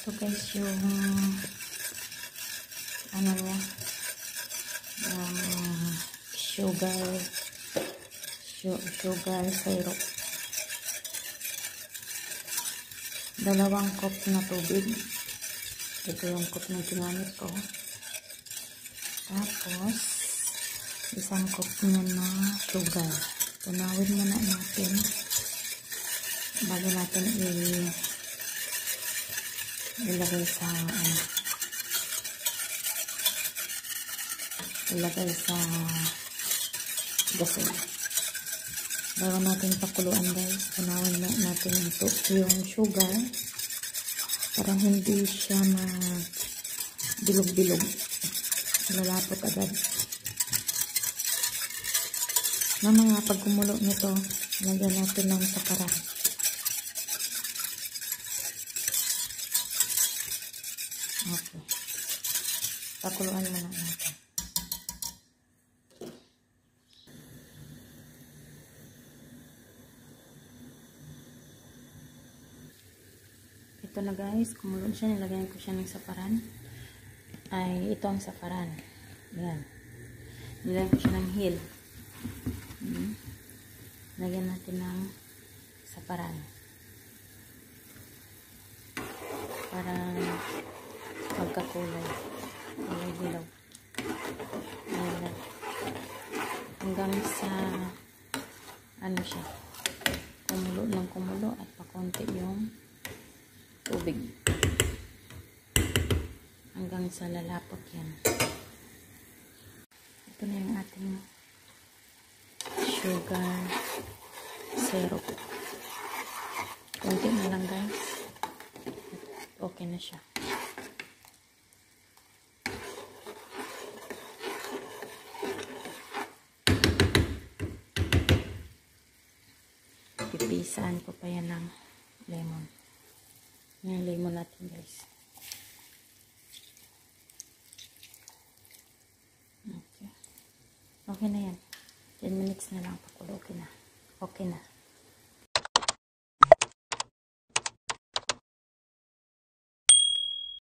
Ito guys yung ano niya, sugar syrup. 2 cup na tubig. Ito yung cup na ginamit ko. Tapos 1 cup na sugar. Tunawin muna natin bago natin ilagay sa gasol. Bago natin pakuluan guys, tunawin natin yung sugar para hindi siya bilog-bilog. Lalapot agad. Mamaya pag kumulo nito, lagyan natin ng sakaran. Okay. Pakuluan muna natin. Ito na guys, kumulo siya. Nilagyan ko siya ng saparan. Ay, ito ang saparan. Yan. Nilagyan ko siya ng heel. Lagyan natin ng saparan. Para magkakulay. Dilaw. Ayan. Hanggang sa ano siya. Kumulo ng kumulo at pakunti yung tubig. Hanggang sa lalapot yan. Ito na yung ating sugar syrup. Kunti na lang guys. Okay na siya. Pipisaan ko pa yan ng lemon. Yung lemon natin guys. Okay. Okay na yan. 10 minutes na lang pakulo. Okay na. Okay na.